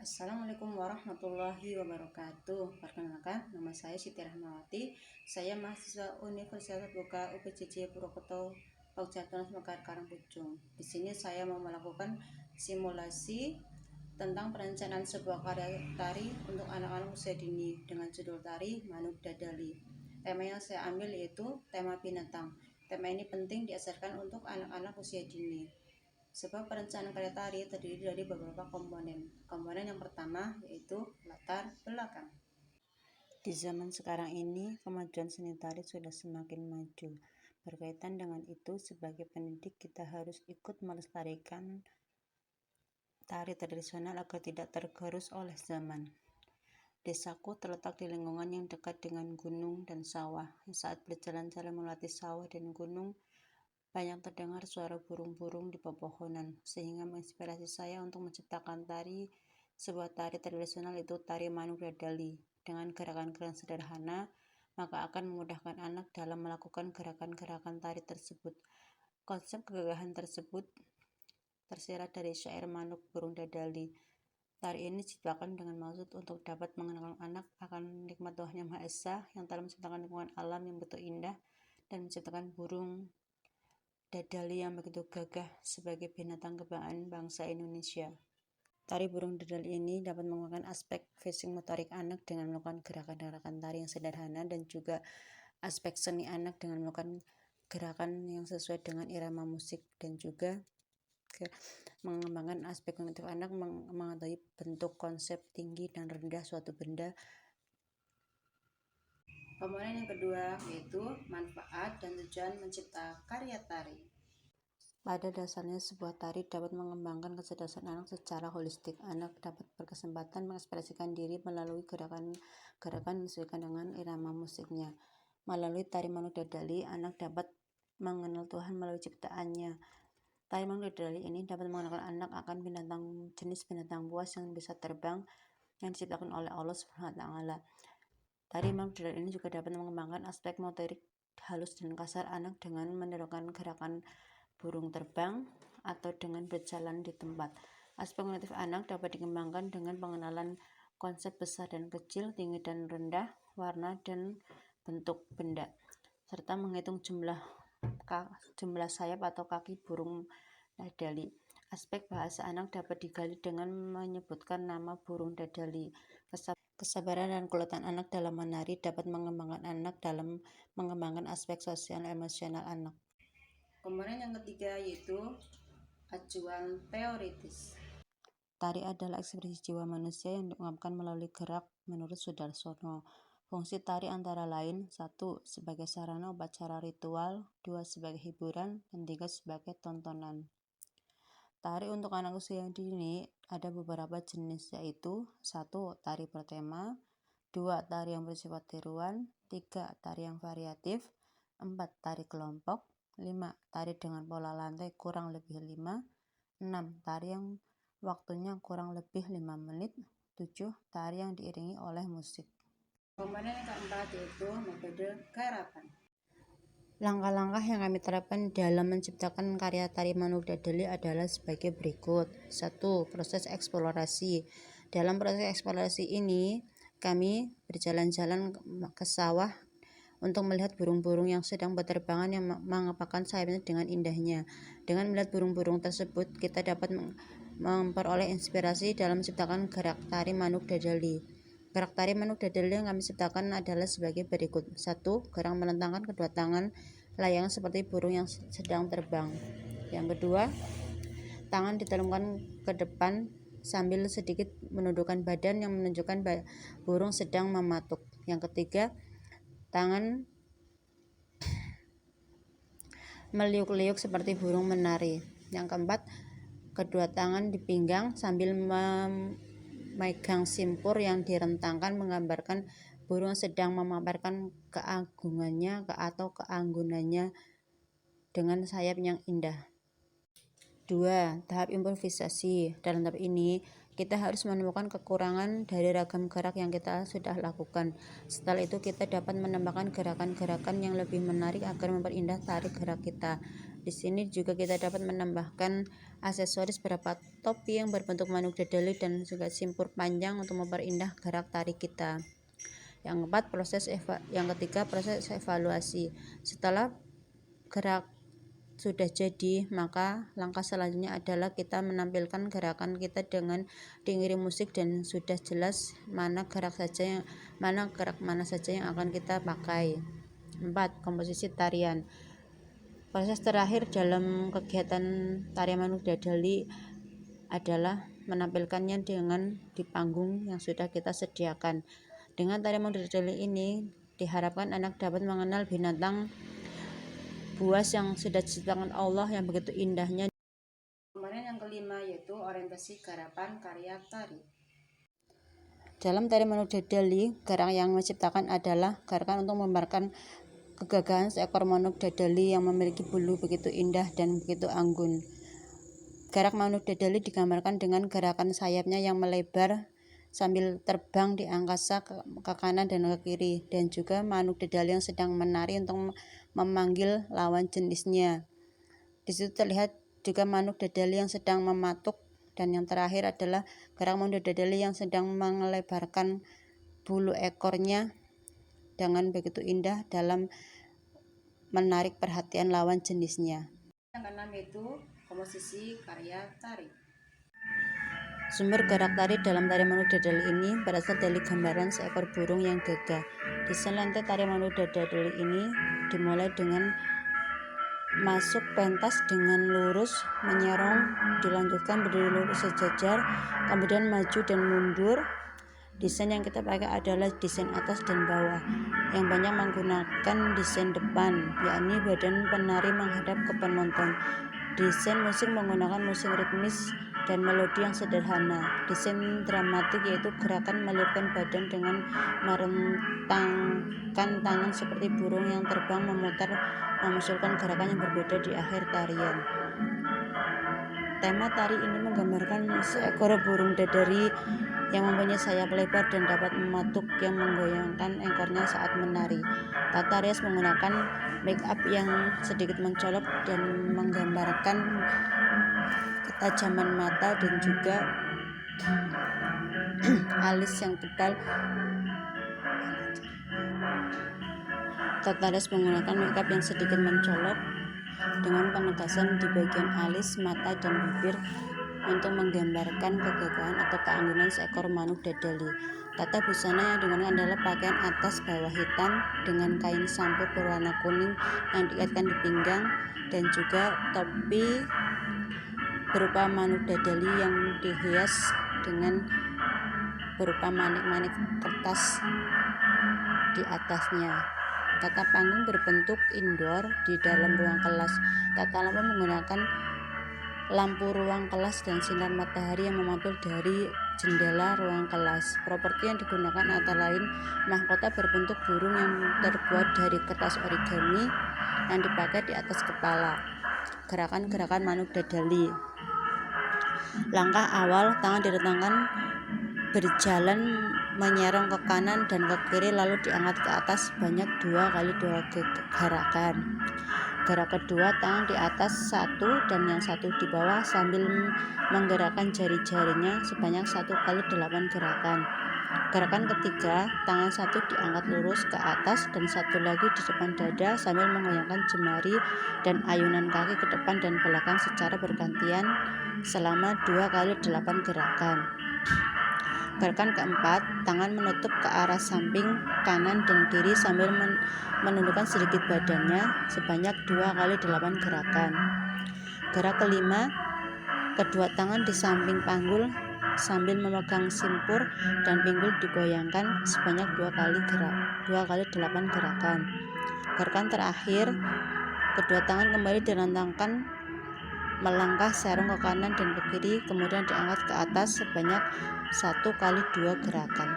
Assalamualaikum warahmatullahi wabarakatuh. Perkenalkan, nama saya Siti Rahmawati. Saya mahasiswa Universitas Buka UPJJ Purwokerto, Paucatan Mekar Karangpucung. Di sini saya mau melakukan simulasi tentang perencanaan sebuah karya tari untuk anak-anak usia dini dengan judul tari Manuk Dadali. Tema yang saya ambil yaitu tema binatang. Tema ini penting diajarkan untuk anak-anak usia dini. Sebab perencanaan karya tari terdiri dari beberapa komponen. Komponen yang pertama yaitu latar belakang. Di zaman sekarang ini, kemajuan seni tari sudah semakin maju. Berkaitan dengan itu, sebagai pendidik kita harus ikut melestarikan tari tradisional agar tidak tergerus oleh zaman. Desaku terletak di lingkungan yang dekat dengan gunung dan sawah. Saat berjalan-jalan melewati sawah dan gunung, banyak terdengar suara burung-burung di pepohonan, sehingga menginspirasi saya untuk menciptakan sebuah tari tradisional itu tari Manuk Dadali. Dengan gerakan-gerakan sederhana, maka akan memudahkan anak dalam melakukan gerakan-gerakan tari tersebut. Konsep kegagahan tersebut tersirat dari syair Manuk Burung Dadali. Tari ini diciptakan dengan maksud untuk dapat mengenalkan anak akan nikmat Tuhan Yang Maha Esa yang telah menciptakan lingkungan alam yang begitu indah dan menciptakan burung dadali yang begitu gagah sebagai binatang kebanggaan bangsa Indonesia. Tari burung dadali ini dapat menggunakan aspek fisik motorik anak dengan melakukan gerakan-gerakan tari yang sederhana dan juga aspek seni anak dengan melakukan gerakan yang sesuai dengan irama musik dan juga mengembangkan aspek kognitif anak mengetahui bentuk, konsep, tinggi dan rendah suatu benda. Komponen yang kedua yaitu manfaat dan tujuan mencipta karya tari. Pada dasarnya sebuah tari dapat mengembangkan kecerdasan anak secara holistik. Anak dapat berkesempatan mengekspresikan diri melalui gerakan disesuaikan dengan irama musiknya. Melalui tari Manuk Dadali, anak dapat mengenal Tuhan melalui ciptaannya. Tari Manuk Dadali ini dapat mengenalkan anak akan jenis binatang buas yang bisa terbang yang diciptakan oleh Allah Subhanahu wa Ta'ala. Tari Manuk Dadali ini juga dapat mengembangkan aspek motorik halus dan kasar anak dengan menirukan gerakan burung terbang atau dengan berjalan di tempat. Aspek kognitif anak dapat dikembangkan dengan pengenalan konsep besar dan kecil, tinggi dan rendah, warna dan bentuk benda, serta menghitung jumlah sayap atau kaki burung dadali. Aspek bahasa anak dapat digali dengan menyebutkan nama burung dadali. Kesabaran dan keuletan anak dalam menari dapat mengembangkan anak dalam mengembangkan aspek sosial dan emosional anak. Komponen yang ketiga yaitu acuan teoritis. Tari adalah ekspresi jiwa manusia yang diungkapkan melalui gerak menurut Sudarsono. Fungsi tari antara lain 1. Sebagai sarana upacara ritual, 2. Sebagai hiburan, dan 3. Sebagai tontonan. Tari untuk anak usia dini ada beberapa jenis yaitu 1. Tari bertema, 2. Tari yang bersifat tiruan, 3. Tari yang variatif, 4. Tari kelompok, 5. Tari dengan pola lantai kurang lebih 5, 6. Tari yang waktunya kurang lebih 5 menit, 7. Tari yang diiringi oleh musik. Komponen yang keempat yaitu metode garapan. Langkah-langkah yang kami terapkan dalam menciptakan karya tari Manuk Dadali adalah sebagai berikut. 1. Proses eksplorasi. Dalam proses eksplorasi ini, kami berjalan-jalan ke sawah untuk melihat burung-burung yang sedang berterbangan yang mengepakkan sayapnya dengan indahnya. Dengan melihat burung-burung tersebut, kita dapat memperoleh inspirasi dalam menciptakan gerak tari Manuk Dadali. Gerak tari Manuk Dadali yang kami ciptakan adalah sebagai berikut. 1. Gerak melentangkan kedua tangan layang seperti burung yang sedang terbang. Yang kedua, tangan ditelungkan ke depan sambil sedikit menundukkan badan yang menunjukkan burung sedang mematuk. Yang ketiga, tangan meliuk-liuk seperti burung menari. Yang keempat, kedua tangan di pinggang sambil memegang simpur yang direntangkan menggambarkan burung sedang memamerkan keagungannya atau keanggunannya dengan sayap yang indah. 2. Tahap improvisasi. Dalam tahap ini kita harus menemukan kekurangan dari ragam gerak yang kita sudah lakukan. Setelah itu kita dapat menambahkan gerakan-gerakan yang lebih menarik agar memperindah tari gerak kita. Di sini juga kita dapat menambahkan aksesoris berupa topi yang berbentuk manuk dedeli dan juga simpur panjang untuk memperindah gerak tari kita. Yang ketiga, proses evaluasi. Setelah gerak sudah jadi, maka langkah selanjutnya adalah kita menampilkan gerakan kita dengan diiringi musik dan sudah jelas mana gerak mana saja yang akan kita pakai. 4. Komposisi tarian. Proses terakhir dalam kegiatan tarian manuk dedeli adalah menampilkannya di panggung yang sudah kita sediakan. Dengan tarian manuk dedeli ini diharapkan anak dapat mengenal binatang buas yang sudah diciptakan Allah yang begitu indahnya. Kemudian yang kelima yaitu orientasi garapan karya tari. Dalam tari manuk dedeli, gerak yang menciptakan adalah gerakan untuk menggambarkan kegagahan seekor manuk dedeli yang memiliki bulu begitu indah dan begitu anggun. Gerak manuk dedeli digambarkan dengan gerakan sayapnya yang melebar sambil terbang di angkasa ke kanan dan ke kiri, dan juga manuk dedeli yang sedang menari untuk memanggil lawan jenisnya. Di situ terlihat juga manuk dedeli yang sedang mematuk, dan yang terakhir adalah gerak manuk dedeli yang sedang melebarkan bulu ekornya dengan begitu indah dalam menarik perhatian lawan jenisnya. Yang keenam yaitu komposisi karya tari. Sumber gerak tari dalam tari manuk dedeli ini berasal dari gambaran seekor burung yang gagah. Desain lantai tari manuk dedeli ini dimulai dengan masuk pentas dengan lurus, menyerong, dilanjutkan berdiri lurus sejajar, kemudian maju dan mundur. Desain yang kita pakai adalah desain atas dan bawah, yang banyak menggunakan desain depan, yakni badan penari menghadap ke penonton. Desain musik menggunakan musik ritmis dan melodi yang sederhana. Desain dramatik yaitu gerakan melipkan badan dengan merentangkan tangan seperti burung yang terbang memunculkan gerakan yang berbeda di akhir tarian. Tema tari ini menggambarkan seekor burung dedeli yang mempunyai sayap lebar dan dapat mematuk yang menggoyangkan ekornya saat menari. Tata rias menggunakan make up yang sedikit mencolok dan menggambarkan ketajaman mata dan juga alis yang tebal. Tata rias menggunakan make up yang sedikit mencolok dengan penegasan di bagian alis, mata, dan bibir untuk menggambarkan kegagahan atau keanggunan seekor manuk dedeli. Tata busana yang digunakan adalah pakaian atas bawah hitam dengan kain sampul berwarna kuning yang diikatkan di pinggang, dan juga topi berupa manuk dedeli yang dihias dengan berupa manik-manik kertas di atasnya. Tata panggung berbentuk indoor di dalam ruang kelas. Tata lampu menggunakan lampu ruang kelas dan sinar matahari yang memantul dari jendela ruang kelas. Properti yang digunakan antara lain mahkota berbentuk burung yang terbuat dari kertas origami yang dipakai di atas kepala. Gerakan-gerakan manuk dedeli. Langkah awal, tangan direntangkan berjalan menyerong ke kanan dan ke kiri lalu diangkat ke atas sebanyak 2 kali 2 gerakan. Gerak kedua, tangan di atas satu dan yang satu di bawah sambil menggerakkan jari-jarinya sebanyak 1 kali 8 gerakan. Gerakan ketiga, tangan satu diangkat lurus ke atas dan satu lagi di depan dada sambil menggoyangkan jemari dan ayunan kaki ke depan dan belakang secara bergantian selama 2 kali 8 gerakan. Gerakan keempat, tangan menutup ke arah samping kanan dan kiri sambil menundukkan sedikit badannya sebanyak 2 kali 8 gerakan. Gerak kelima, kedua tangan di samping panggul sambil memegang simpur dan pinggul digoyangkan sebanyak 2 kali 8 gerakan. Gerakan terakhir, kedua tangan kembali direntangkan melangkah serong ke kanan dan ke kiri, kemudian diangkat ke atas sebanyak 1 kali 2 gerakan.